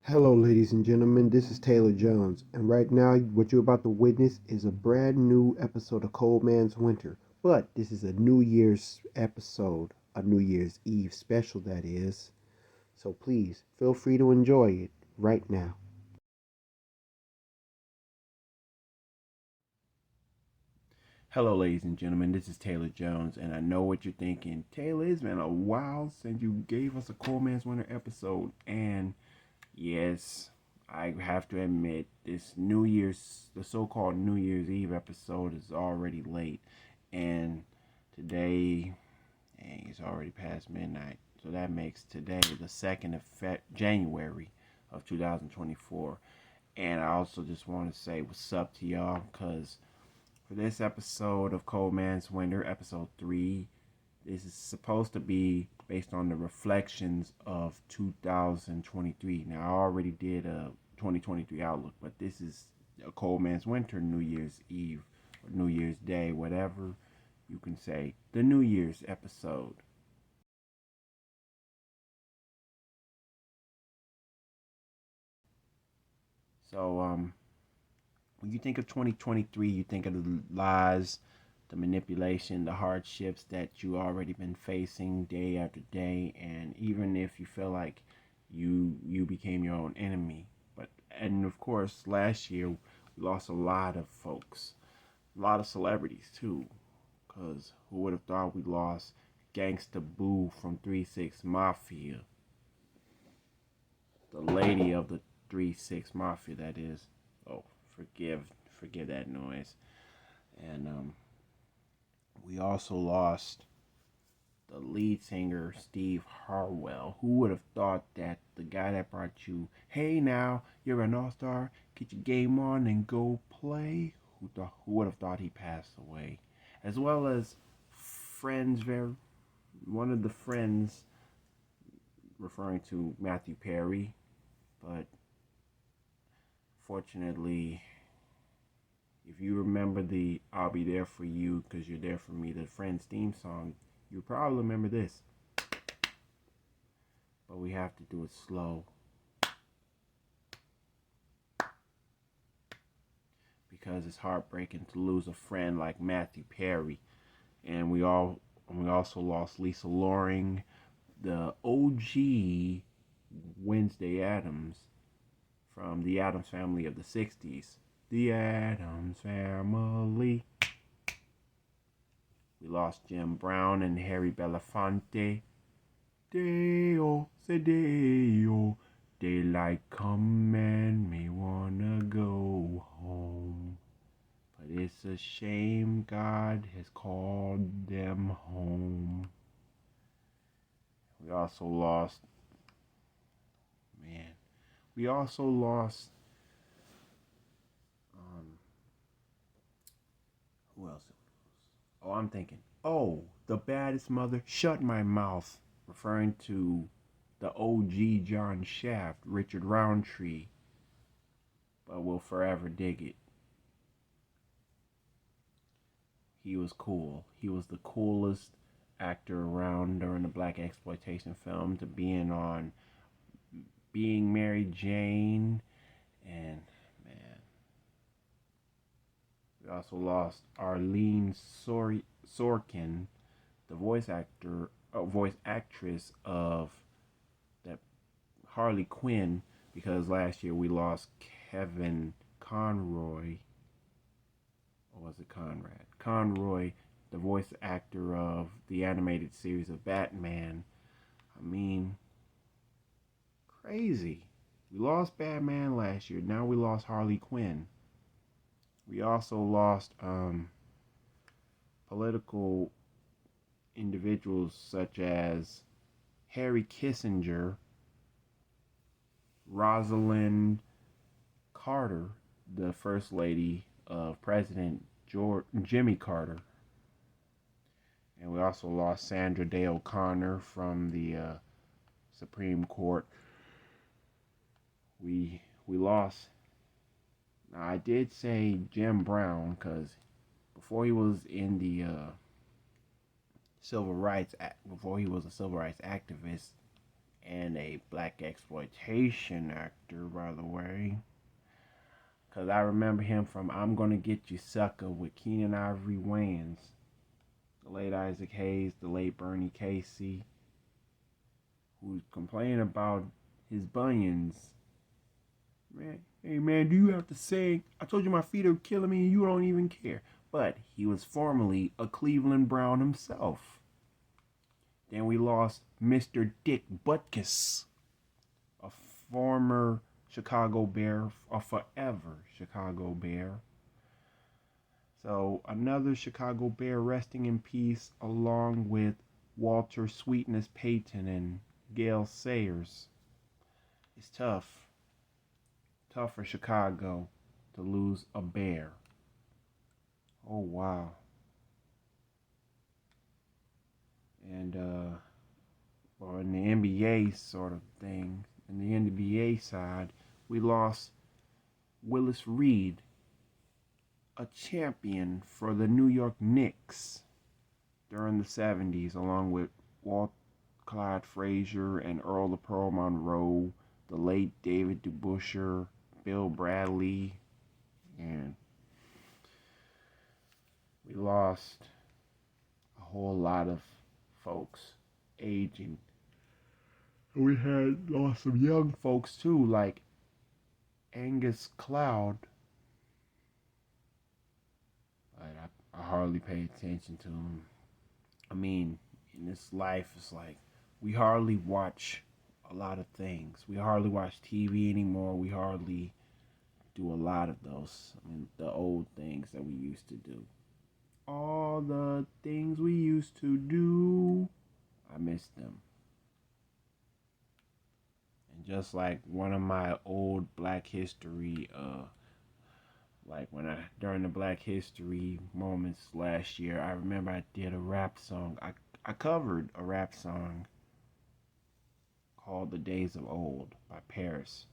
Hello, ladies and gentlemen. This is Taylor Jones, and right now, what you're about to witness is a brand new episode of Cold Man's Winter. But this is a New Year's episode, a New Year's Eve special, that is. So please feel free to enjoy it right now. Hello, ladies and gentlemen. This is Taylor Jones, and I know what you're thinking. Taylor, it's been a while since you gave us a Cold Man's Winter episode, and yes, I have to admit, the so-called New Year's Eve episode is already late, and today, dang, it's already past midnight, so that makes today the 2nd of January of 2024. And I also just want to say what's up to y'all, cause for this episode of Cold Man's Winter, episode 3. This is supposed to be based on the reflections of 2023. Now, I already did a 2023 outlook, but this is a Cold Man's Winter, New Year's Eve, or New Year's Day, whatever you can say. The New Year's episode. So, when you think of 2023, you think of the lies, the manipulation, the hardships that you already been facing day after day, and even if you feel like you became your own enemy. But and of course, last year we lost a lot of folks, a lot of celebrities too, because who would have thought we lost Gangsta Boo from 3 6 Mafia, the lady of the 3 6 Mafia, that is. Oh, forgive that noise. And we also lost the lead singer Steve Harwell. Who would have thought that the guy that brought you, hey now, you're an all-star, get your game on and go play? Who would have thought he passed away? As well as friends, one of the friends, referring to Matthew Perry, but fortunately, if you remember the I'll Be There For You Because You're There For Me, the Friends theme song, you probably remember this. But we have to do it slow because it's heartbreaking to lose a friend like Matthew Perry. And we also lost Lisa Loring, the OG Wednesday Addams from the Addams Family of the 60s. The Addams Family. We lost Jim Brown and Harry Belafonte. Deo, say Deo, daylight come and me wanna go home. But it's a shame God has called them home. We also lost, man, we also lost, um, who else? Oh, I'm thinking, oh, the baddest mother, shut my mouth, referring to the OG John Shaft, Richard Roundtree, but we'll forever dig it. He was cool. He was the coolest actor around during the black exploitation film, to being on Being Mary Jane, and man, we also lost Arlene Sorkin, the voice actress of that Harley Quinn, because last year we lost Kevin Conroy, or was it Conrad? Conroy, the voice actor of the animated series of Batman. I mean, crazy. We lost Batman last year. Now we lost Harley Quinn. We also lost political individuals such as Harry Kissinger, Rosalind Carter, the first lady of President Jimmy Carter. And we also lost Sandra Day O'Connor from the Supreme Court. We lost. Now, I did say Jim Brown because before he was in the before he was a civil rights activist and a black exploitation actor, by the way. Because I remember him from I'm Gonna Get You Sucker with Keenan Ivory Wayans, the late Isaac Hayes, the late Bernie Casey, who's complaining about his bunions. Man, hey man, do you have to sing? I told you my feet are killing me and you don't even care. But he was formerly a Cleveland Brown himself. Then we lost Mr. Dick Butkus, a former Chicago Bear, a forever Chicago Bear. So another Chicago Bear resting in peace, along with Walter Sweetness Payton and Gale Sayers. It's tough. Tough for Chicago to lose a Bear. Oh wow. And or in the NBA sort of thing, in the NBA side, we lost Willis Reed, a champion for the New York Knicks during the 70s, along with Walt Clyde Frazier and Earl the Pearl Monroe, the late David DeBusschere, Bill Bradley, and we lost a whole lot of folks aging. We had lost some young folks too, like Angus Cloud. I hardly pay attention to him. I mean, in this life, it's like we hardly watch a lot of things. We hardly watch TV anymore. We hardly do a lot of those. I mean, the old things that we used to do. All the things we used to do, I miss them. And just like one of my old Black History, like during the Black History moments last year, I remember I did a rap song. I covered a rap song called The Days of Old by Paris.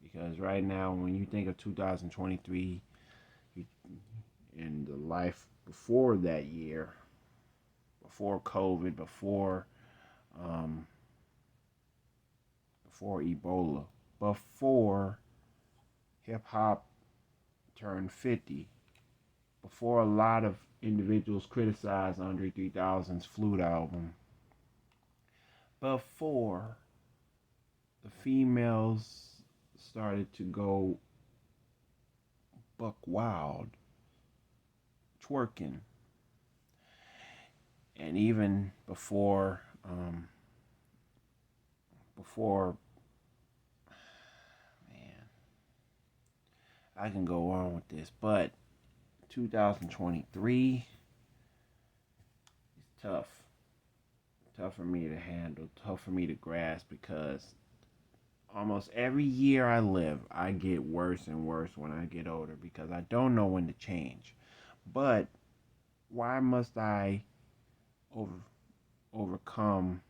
Because right now, when you think of 2023 and the life before that year, before COVID, before Ebola, before hip hop turned 50, before a lot of individuals criticized Andre 3000's Flute album, before the females started to go buck wild, twerking, and even before man, I can go on with this, but 2023 is tough for me to handle, tough for me to grasp, because almost every year I live, I get worse and worse when I get older, because I don't know when to change. But why must I overcome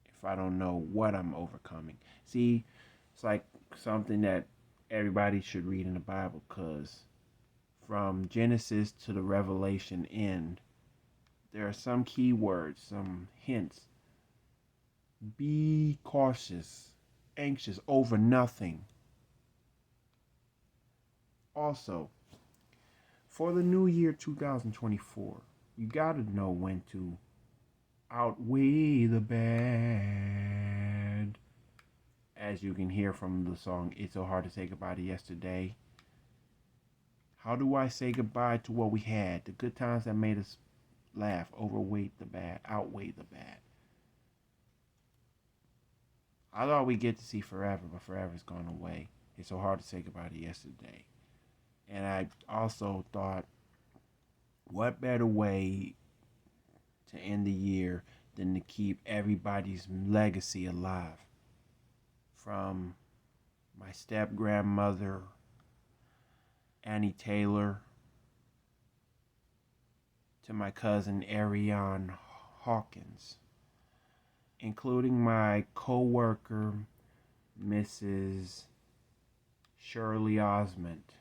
if I don't know what I'm overcoming? See, it's like something that everybody should read in the Bible, because from Genesis to the Revelation end, there are some key words, some hints. Be cautious, anxious over nothing. Also, for the new year 2024, you gotta know when to outweigh the bad. As you can hear from the song It's So Hard to Say Goodbye to Yesterday. How do I say goodbye to what we had? The good times that made us laugh outweigh the bad. I thought we'd get to see forever, but forever's gone away. It's so hard to say goodbye to yesterday. And I also thought, what better way to end the year than to keep everybody's legacy alive? From my step-grandmother, Annie Taylor, to my cousin Ariane Hawkins, including my co-worker, Mrs. Shirley Osment.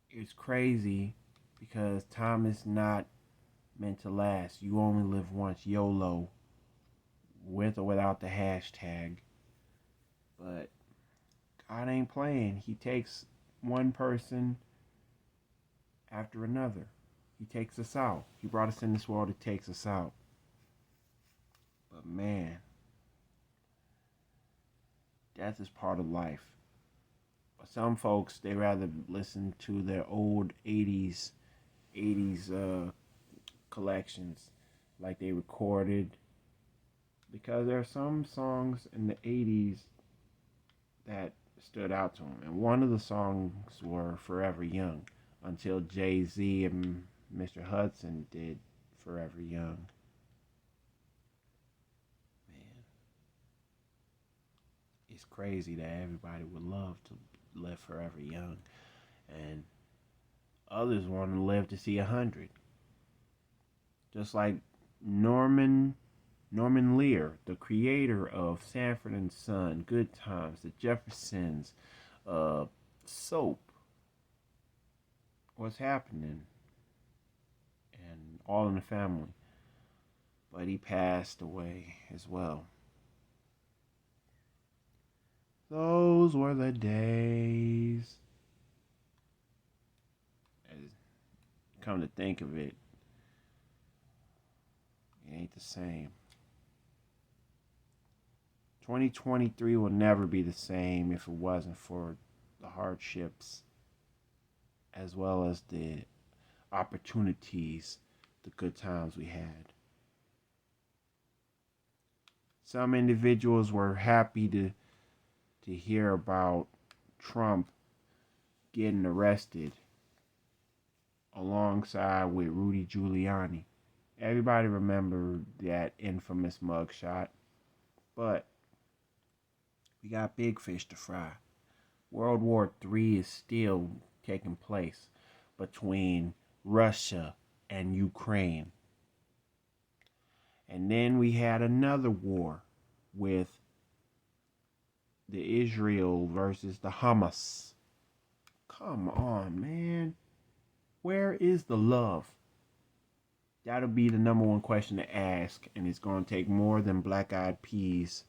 It's crazy because time is not meant to last. You only live once. YOLO. with or without the hashtag. But God ain't playing. He takes one person after another. He takes us out. He brought us in this world. He takes us out. But man, death is part of life. But some folks, they rather listen to their old 80s collections like they recorded, because there are some songs in the 80s that stood out to them. And one of the songs were Forever Young, until Jay-Z and Mr. Hudson did Forever Young. Man, it's crazy that everybody would love to live forever young, and others want to live to see 100. Just like Norman Lear, the creator of Sanford and Son, Good Times, The Jeffersons, Soap, What's Happening, and All in the Family. But he passed away as well. Those were the days. Come to think of it, it ain't the same. 2023 will never be the same if it wasn't for the hardships as well as the opportunities, the good times we had. Some individuals were happy to hear about Trump getting arrested alongside with Rudy Giuliani. Everybody remember that infamous mugshot, but we got big fish to fry. World War III is still taking place between Russia and Ukraine. And then we had another war with the Israel versus the Hamas. Come on, man. Where is the love? That'll be the number one question to ask, and it's going to take more than Black Eyed Peas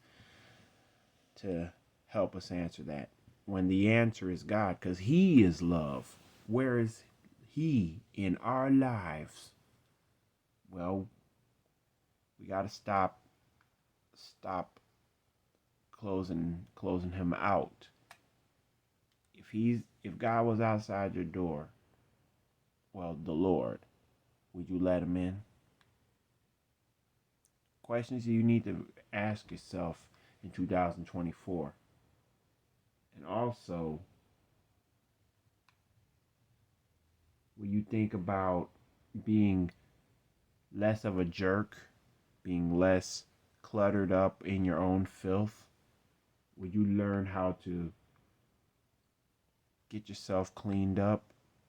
to help us answer that. When the answer is God, because He is love. Where is He in our lives? Well, we got to stop closing Him out. If God was outside your door, well, the Lord, would you let Him in? Questions you need to ask yourself in 2024. And also, will you think about being less of a jerk, being less cluttered up in your own filth? Would you learn how to get yourself cleaned up,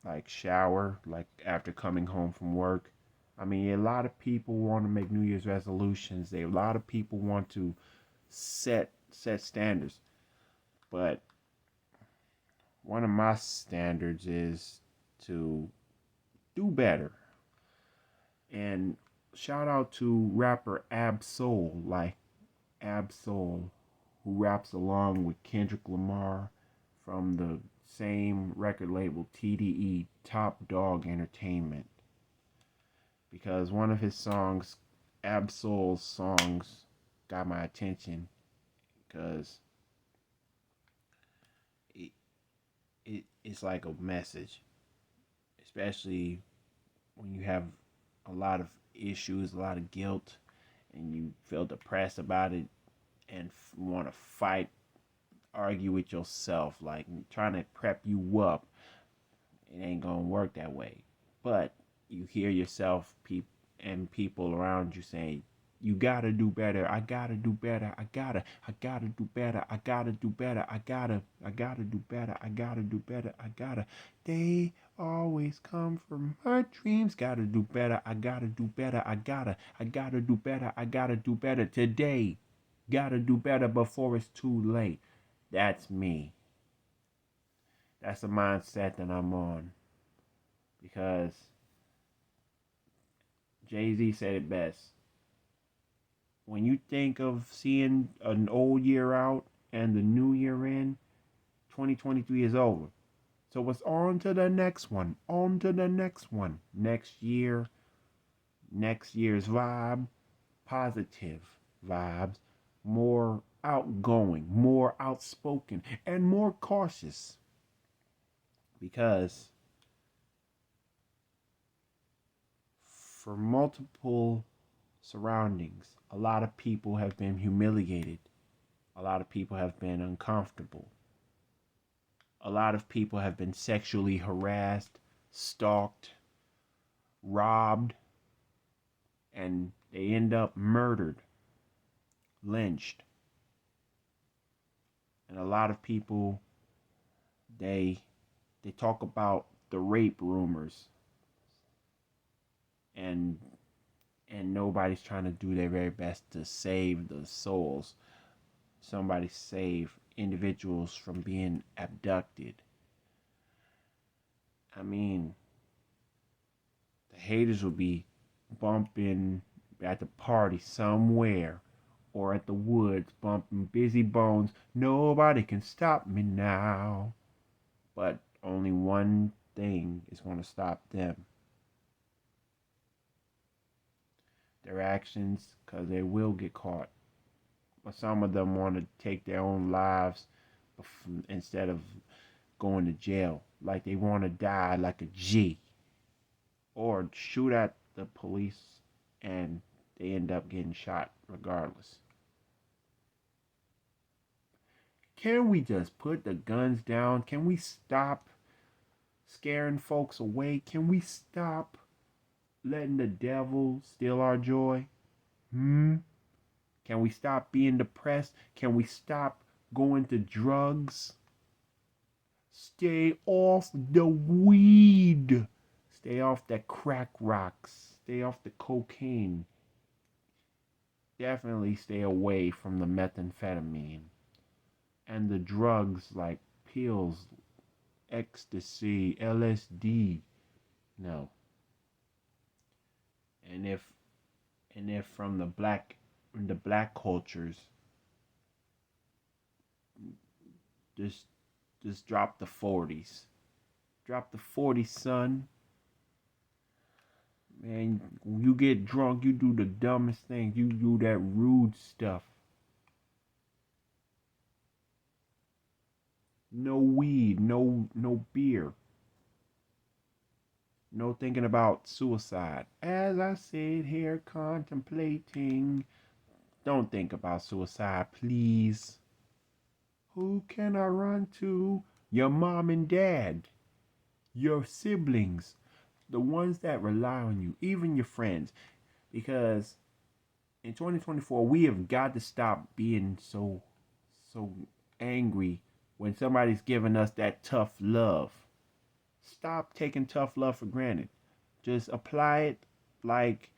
like shower, like after coming home from work? I mean, a lot of people want to make New Year's resolutions. A lot of people want to set standards. But one of my standards is to do better. And shout out to rapper Ab-Soul, like Ab-Soul, who raps along with Kendrick Lamar from the same record label, TDE, Top Dog Entertainment. Because one of his songs, Ab-Soul's songs, got my attention because it's like a message, especially when you have a lot of issues, a lot of guilt, and you feel depressed about it and want to fight, argue with yourself, like trying to prep you up. It ain't gonna work that way. But you hear yourself, people around you saying, you gotta do better. I gotta do better. I gotta do better. I gotta do better. I gotta do better. I gotta do better. I gotta. They always come from my dreams. Gotta do better. I gotta do better. I gotta do better. I gotta do better today. Gotta do better before it's too late. That's me. That's the mindset that I'm on. Because Jay-Z said it best. when you think of seeing an old year out and the new year in, 2023 is over. So it's on to the next one, on to the next one. Next year, next year's vibe, positive vibes, more outgoing, more outspoken, and more cautious. Because for multiple surroundings, a lot of people have been humiliated. A lot of people have been uncomfortable. A lot of people have been sexually harassed, stalked, robbed, and they end up murdered, lynched. And a lot of people, they they talk about the rape rumors, and nobody's trying to do their very best to save the souls. Somebody save individuals from being abducted. I mean, the haters will be bumping at the party somewhere or at the woods bumping Busy Bones. Nobody can stop me now. But only one thing is going to stop them. Their actions, because they will get caught. But some of them want to take their own lives instead of going to jail. Like they want to die like a G. Or shoot at the police and they end up getting shot regardless. Can we just put the guns down? Can we stop scaring folks away? Can we stop letting the devil steal our joy? Can we stop being depressed? Can we stop going to drugs? Stay off the weed. Stay off the crack rocks. Stay off the cocaine. Definitely stay away from the methamphetamine and the drugs like pills, ecstasy, LSD. No. And if from the black cultures, just drop the 40s. Drop the 40s, son. Man, you get drunk, you do the dumbest things. You do that rude stuff. No weed, no beer. No thinking about suicide. As I sit here contemplating, don't think about suicide, please. Who can I run to? Your mom and dad. Your siblings. The ones that rely on you. Even your friends. Because in 2024, we have got to stop being so angry when somebody's giving us that tough love. Stop taking tough love for granted. Just apply it like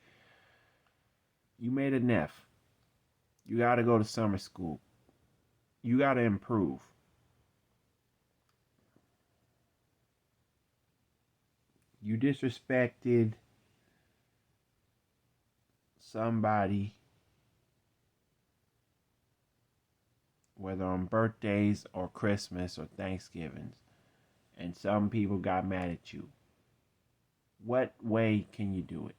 you made an F. You got to go to summer school. You got to improve. You disrespected somebody, whether on birthdays or Christmas or Thanksgivings, and some people got mad at you. What way can you do it?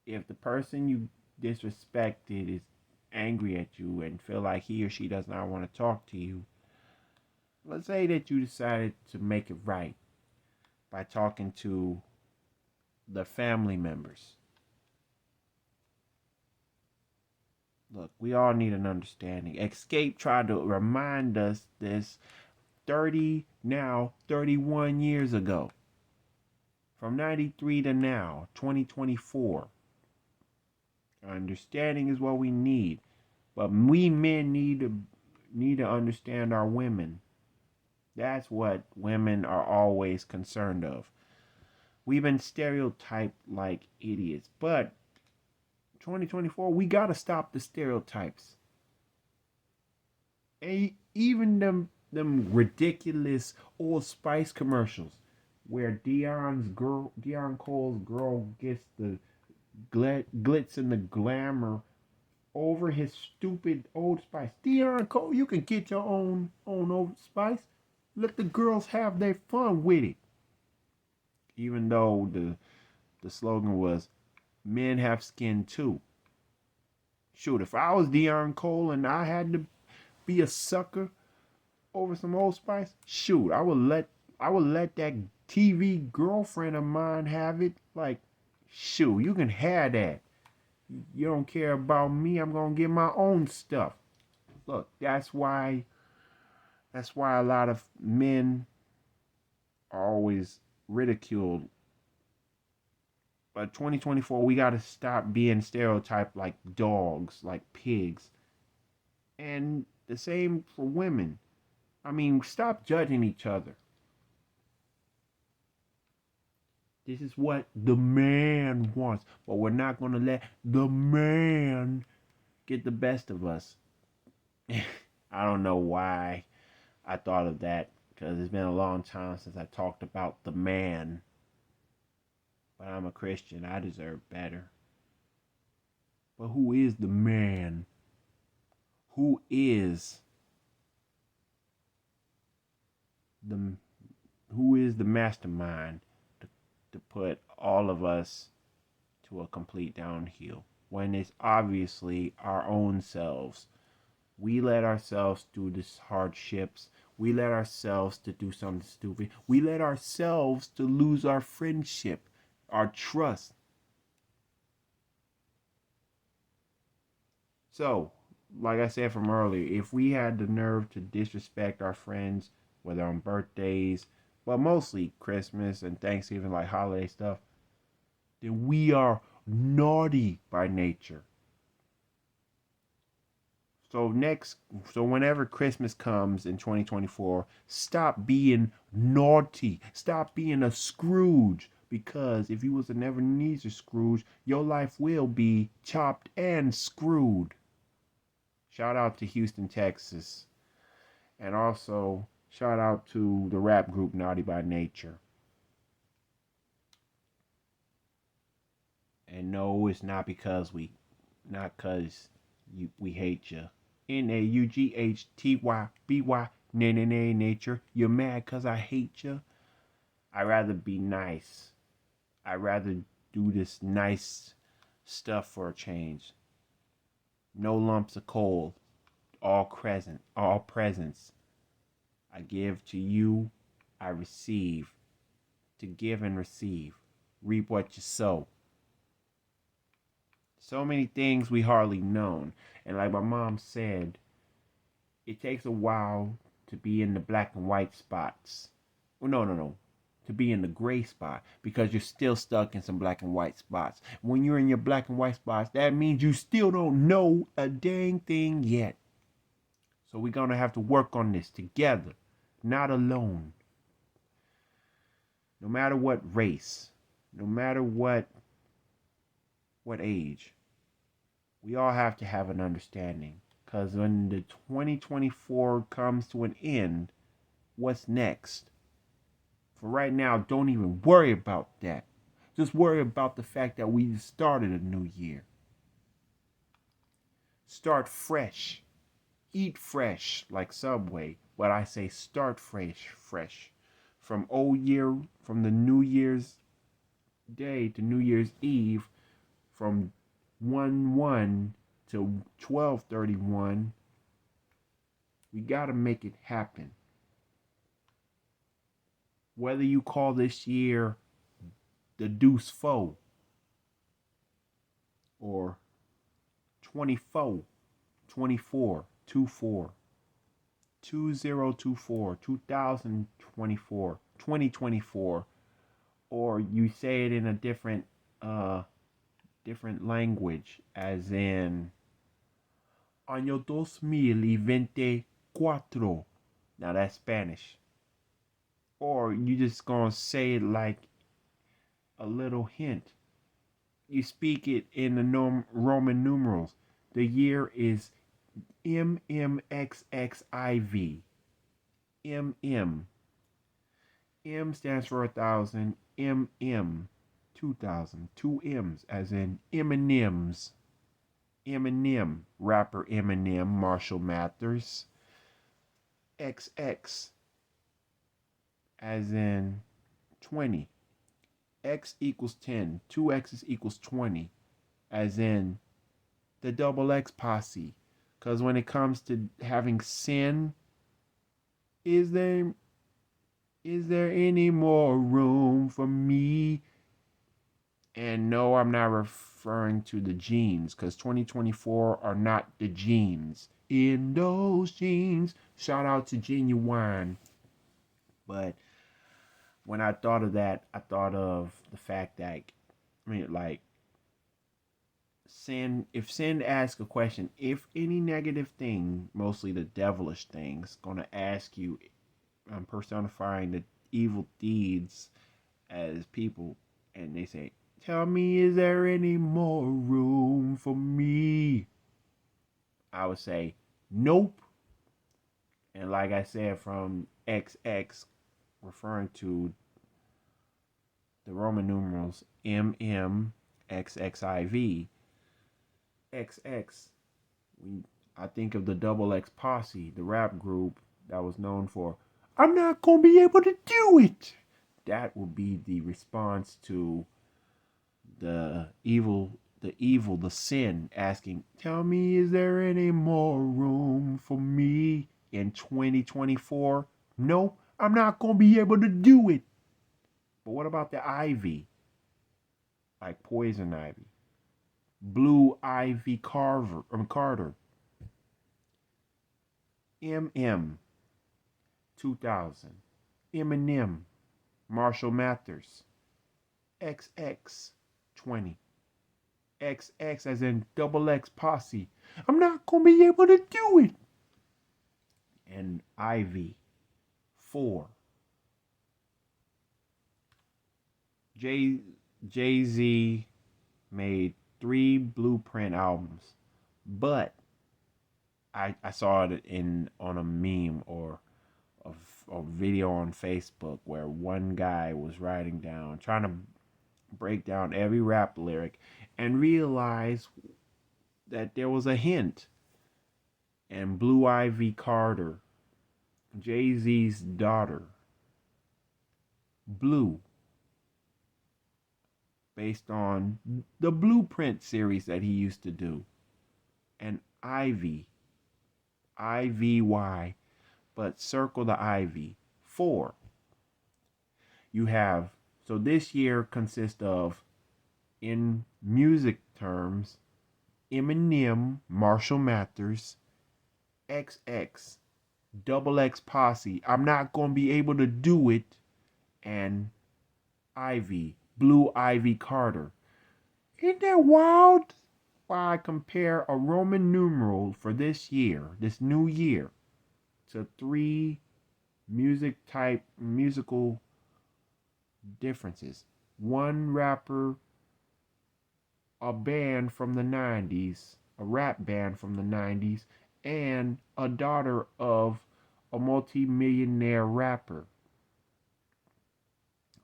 If the person you disrespected is angry at you and feel like he or she does not want to talk to you, let's say that you decided to make it right by talking to the family members. Look, we all need an understanding. Escape tried to remind us this 31 years ago. From 93 to now, 2024. Understanding is what we need. But we men need to understand our women. That's what women are always concerned of. We've been stereotyped like idiots. But 2024, we got to stop the stereotypes. And even them ridiculous Old Spice commercials where Dion Cole's girl gets the glitz and the glamour over his stupid Old Spice. De'Aaron Cole, you can get your own Old Spice. Let the girls have their fun with it. Even though the slogan was men have skin too. Shoot, if I was De'Aaron Cole and I had to be a sucker over some Old Spice, shoot, I would let that TV girlfriend of mine have it. Like, shoot, you can have that. You don't care about me, I'm gonna get my own stuff. Look, that's why a lot of men are always ridiculed. But 2024, we gotta stop being stereotyped like dogs, like pigs. And the same for women. I mean, stop judging each other. This is what the man wants. But we're not gonna let the man get the best of us. I don't know why I thought of that, because it's been a long time since I talked about the man. But I'm a Christian. I deserve better. But who is the man? Who is the mastermind to put all of us to a complete downhill, when it's obviously our own selves? We let ourselves do these hardships. We let ourselves to do something stupid. We let ourselves to lose our friendship, our trust. So, like I said from earlier, if we had the nerve to disrespect our friends, whether on birthdays, but mostly Christmas and Thanksgiving, like holiday stuff, then we are naughty by nature. So whenever Christmas comes in 2024, stop being naughty. Stop being a Scrooge. Because if you was a Ebenezer Scrooge, your life will be chopped and screwed. Shout out to Houston, Texas. And also, shout out to the rap group Naughty by Nature. And no, it's not because we hate you. NAUGHTYBY, nature. You're mad cause I hate you. I'd rather be nice. I'd rather do this nice stuff for a change. No lumps of coal. All presents. I give to you, I receive. To give and receive. Reap what you sow. So many things we hardly known. And like my mom said, it takes a while to be in the black and white spots. Oh, no. To be in the gray spot, because you're still stuck in some black and white spots. When you're in your black and white spots, that means you still don't know a dang thing yet. So we're going to have to work on this together, not alone. No matter what race, no matter what age, we all have to have an understanding. Because when the 2024 comes to an end, what's next? For right now, don't even worry about that. Just worry about the fact that we started a new year. Start fresh. Eat fresh like Subway. But I say start fresh. From the New Year's Day to New Year's Eve, from 1/1 to 12/31, we gotta make it happen. Whether you call this year the Deuce Foe or 24, 2024, 2024, or you say it in a different language, as in Año 2024. Now that's Spanish. Or you just gonna say it like a little hint. You speak it in the Roman numerals. The year is MMXXIV. MM. M stands for 1,000. MM 2,000. Two M's, as in M&M's. Eminem, rapper Eminem, Marshall Mathers. XX, as in 20. X equals 10. 2X's equals 20, as in the double X posse. Because when it comes to having sin, is there any more room for me? And no, I'm not referring to the jeans, because 2024 are not the jeans. In those jeans, shout out to Genuine. But when I thought of that, I thought of the fact that, like, if sin asks a question, if any negative thing, mostly the devilish things, gonna ask you, I'm personifying the evil deeds as people, and they say, tell me, is there any more room for me? I would say, nope. And like I said, from XX, referring to the Roman numerals MMXXIV, XX, I think of the Double X Posse, the rap group that was known for, I'm not going to be able to do it. That would be the response to the the sin, asking, tell me, is there any more room for me in 2024? No, I'm not going to be able to do it. But what about the ivy? Like poison ivy. Blue Ivy Carter. MM 2000. Eminem. Marshall Mathers. XX 20. XX as in double X posse. I'm not going to be able to do it. And Ivy 4. Jay-Z made 3 Blueprint albums, but I saw it on a meme or a video on Facebook where one guy was writing down, trying to break down every rap lyric, and realized that there was a hint. And Blue Ivy Carter, Jay-Z's daughter, Blue, based on the Blueprint series that he used to do, and Ivy, IVY, but circle the Ivy. 4. You have, so this year consists of, in music terms, Eminem, Marshall Mathers, XX, Double X Posse, I'm not going to be able to do it, and Ivy, Blue Ivy Carter. Isn't that wild? Why I compare a Roman numeral for this year, this new year, to 3 musical differences. One rapper, a band from the 90s, a rap band from the 90s, and a daughter of a multi-millionaire rapper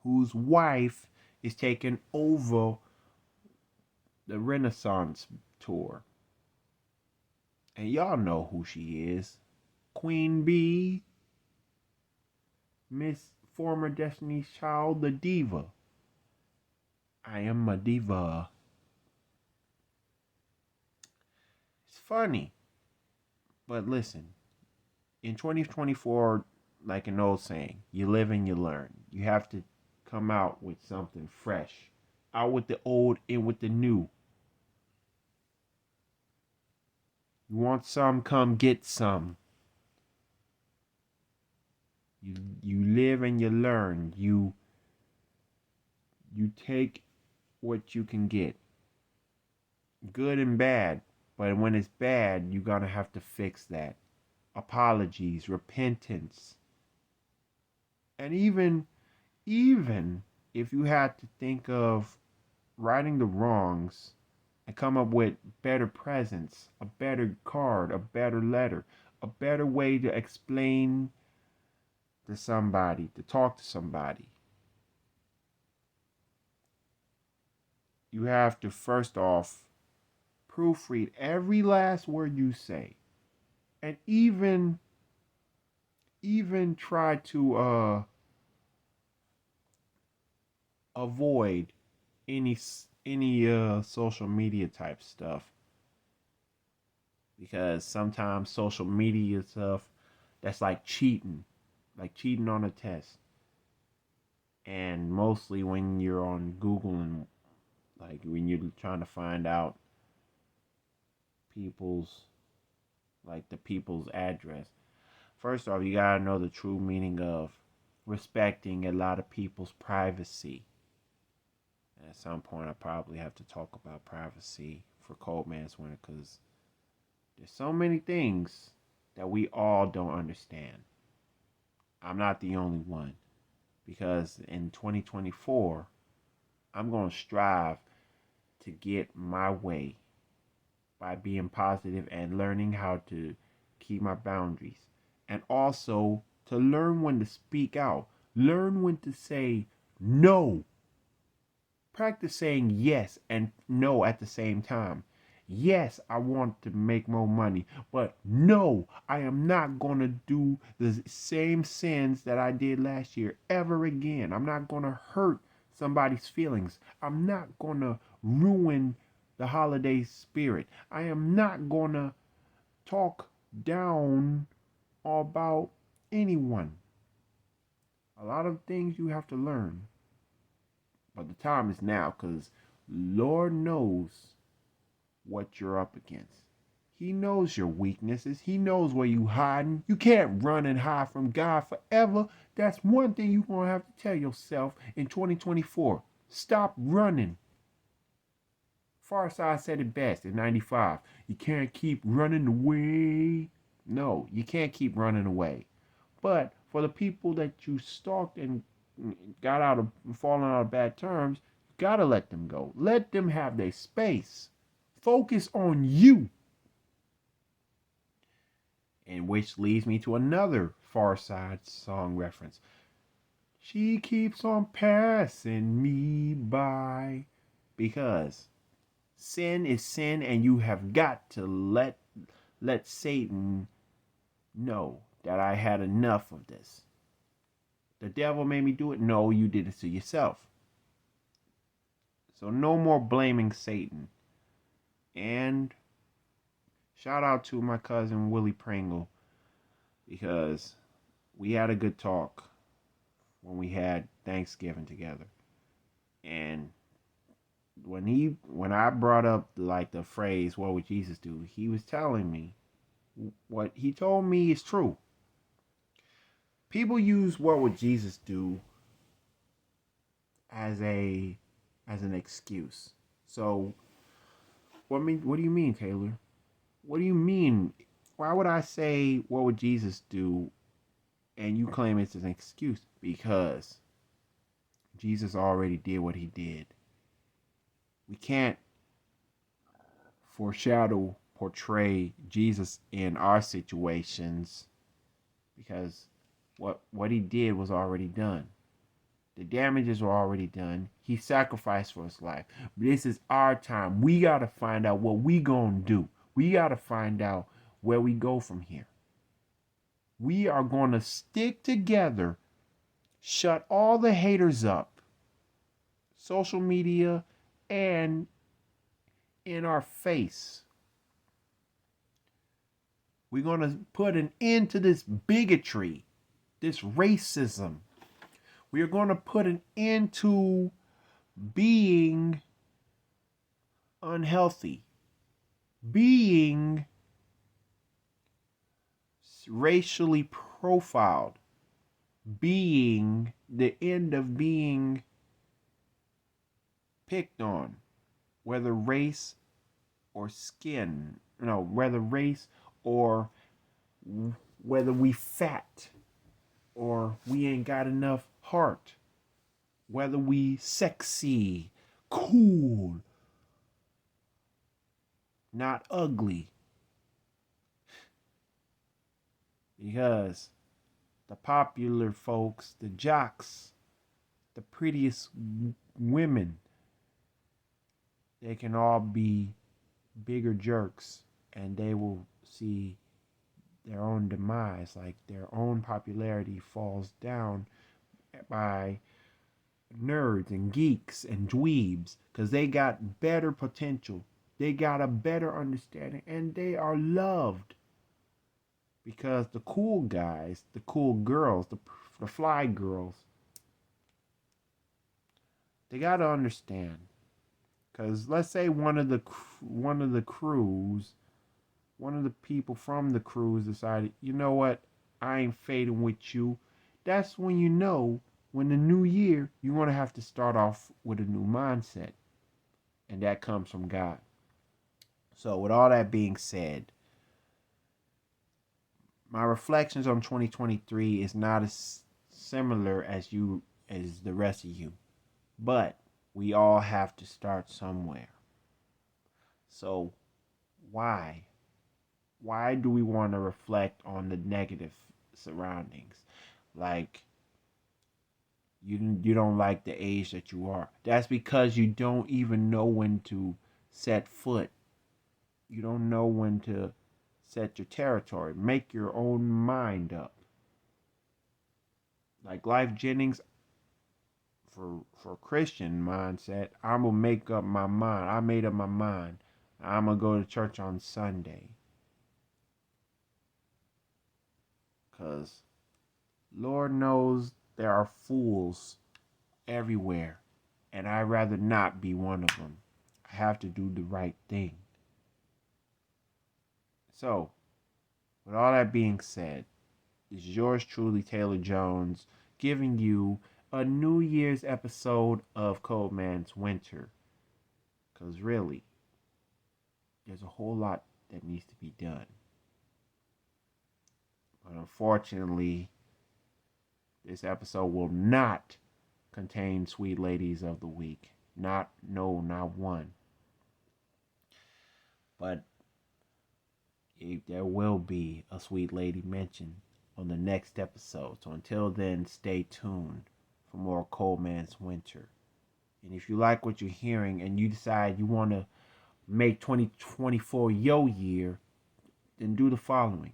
whose wife is taking over the Renaissance tour. And y'all know who she is. Queen Bee, Miss former Destiny's Child, the diva. I am a diva. It's funny. But listen, in 2024, like an old saying, you live and you learn. You have to come out with something fresh. Out with the old, in with the new. You want some, come get some. You live and you learn. You take what you can get. Good and bad. But when it's bad, you're going to have to fix that. Apologies, repentance. And even if you had to think of righting the wrongs and come up with better presents, a better card, a better letter, a better way to explain to somebody, to talk to somebody, you have to first off proofread every last word you say, and even try to avoid any social media type stuff, because sometimes social media stuff, that's like cheating on a test. And mostly when you're on Google, and like when you're trying to find out people's the people's address. First off, you gotta know the true meaning of respecting a lot of people's privacy. And at some point, I probably have to talk about privacy for Cold Man's Winter, because there's so many things that we all don't understand. I'm not the only one, because in 2024, I'm going to strive to get my way by being positive and learning how to keep my boundaries, and also to learn when to speak out, learn when to say no. Practice saying yes and no at the same time. Yes, I want to make more money, but no, I am not going to do the same sins that I did last year ever again. I'm not going to hurt somebody's feelings. I'm not going to ruin the holiday spirit. I am not going to talk down about anyone. A lot of things you have to learn. But the time is now, because Lord knows what you're up against. He knows your weaknesses. He knows where you hiding. You can't run and hide from God forever. That's one thing you're going to have to tell yourself in 2024. Stop running. Farside said it best in 95. You can't keep running away. No, you can't keep running away. But for the people that you stalked and got out of falling out of bad terms, you gotta let them go. Let them have their space. Focus on you. And which leads me to another Far Side song reference. She keeps on passing me by. Because sin is sin, and you have got to let Satan know that I had enough of this. The devil made me do it. No, you did it to yourself. So no more blaming Satan. And shout out to my cousin Willie Pringle, because we had a good talk when we had Thanksgiving together. And when I brought up the phrase "What would Jesus do?", he was telling me what he told me is true. People use "What would Jesus do?" as an excuse. So what do you mean, Taylor? What do you mean? Why would I say "What would Jesus do?" and you claim it's an excuse? Because Jesus already did what he did. We can't portray Jesus in our situations, because what he did was already done. The damages were already done. He sacrificed for his life. But this is our time. We got to find out what we going to do. We got to find out where we go from here. We are going to stick together, shut all the haters up, social media, and in our face. We're going to put an end to this bigotry, this racism. We are going to put an end to being unhealthy, being racially profiled, being the end of being picked on, whether race or skin, whether race or whether we fat or we ain't got enough heart, whether we sexy, cool, not ugly. Because the popular folks, the jocks, the prettiest women, they can all be bigger jerks, and they will see their own demise, like their own popularity falls down by nerds and geeks and dweebs, because they got better potential, they got a better understanding, and they are loved because the cool guys, the cool girls, the fly girls, they got to understand. Because let's say one of the crews, one of the people from the crews decided, you know what, I ain't fading with you. That's when you know, when the new year, you're going to have to start off with a new mindset. And that comes from God. So with all that being said, my reflections on 2023 is not as similar as the rest of you. But we all have to start somewhere. So why? Why do we want to reflect on the negative surroundings? Like you don't like the age that you are. That's because you don't even know when to set foot. You don't know when to set your territory. Make your own mind up. Like Life Jennings, for Christian mindset, I'm gonna make up my mind. I made up my mind. I'm gonna go to church on Sunday. Cause Lord knows there are fools everywhere, and I'd rather not be one of them. I have to do the right thing. So, with all that being said, this is yours truly, Taylor Jones, giving you a New Year's episode of Cold Man's Winter. Because really, there's a whole lot that needs to be done. But unfortunately, this episode will not contain Sweet Ladies of the Week. Not one. But there will be a Sweet Lady mentioned on the next episode. So until then, stay tuned for more Cold Man's Winter. And if you like what you're hearing and you decide you want to make 2024 your year, then do the following.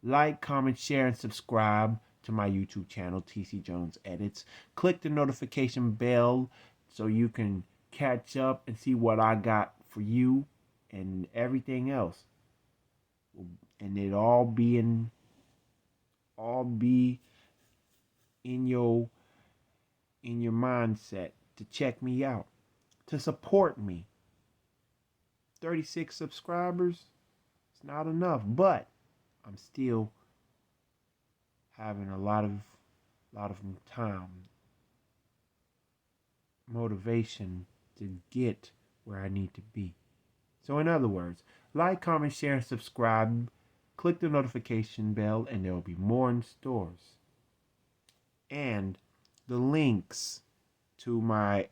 Like, comment, share, and subscribe to my YouTube channel, TC Jones Edits. Click the notification bell so you can catch up and see what I got for you and everything else. And it all be in your mindset to check me out, to support me. 36 subscribers, it's not enough, but I'm still having a lot of time, motivation to get where I need to be. So in other words, like, comment, share, and subscribe. Click the notification bell and there will be more in stores. And the links to my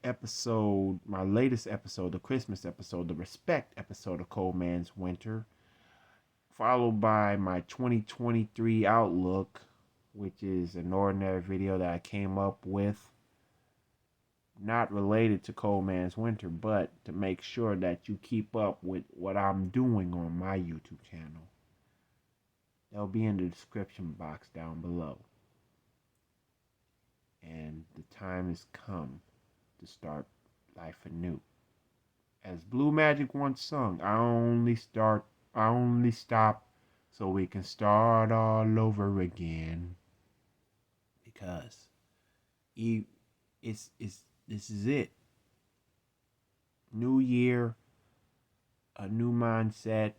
latest episode, the Christmas episode, the Respect episode of Cold Man's Winter, followed by my 2023 Outlook, which is an ordinary video that I came up with, not related to Cold Man's Winter, but to make sure that you keep up with what I'm doing on my YouTube channel. They'll be in the description box down below. And the time has come to start life anew. As Blue Magic once sung, I only stop so we can start all over again. Because this is it. New year, a new mindset,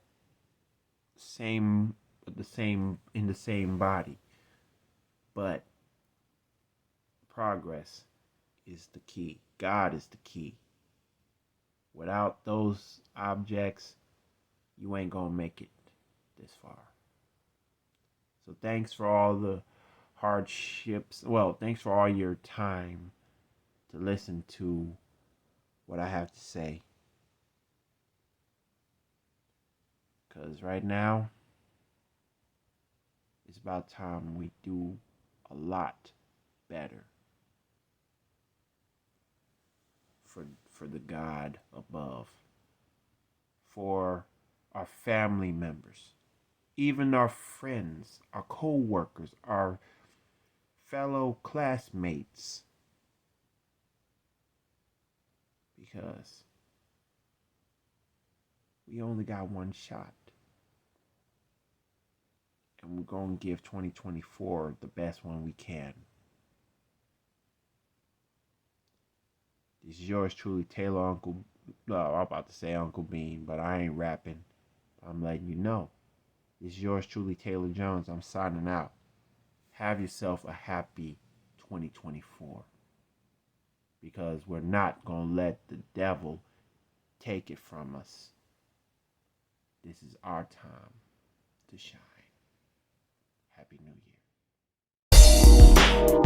in the same body. But progress is the key. God is the key. Without those objects, you ain't gonna make it this far. So thanks for all the hardships. Well, thanks for all your time to listen to what I have to say. Because right now, it's about time we do a lot better for the God above, for our family members, even our friends, our co-workers, our fellow classmates. Because we only got one shot. And we're going to give 2024 the best one we can. This is yours truly, Taylor Uncle. No, I'm about to say Uncle Bean, but I ain't rapping. I'm letting you know. This is yours truly, Taylor Jones. I'm signing out. Have yourself a happy 2024. Because we're not going to let the devil take it from us. This is our time to shine. Happy New Year.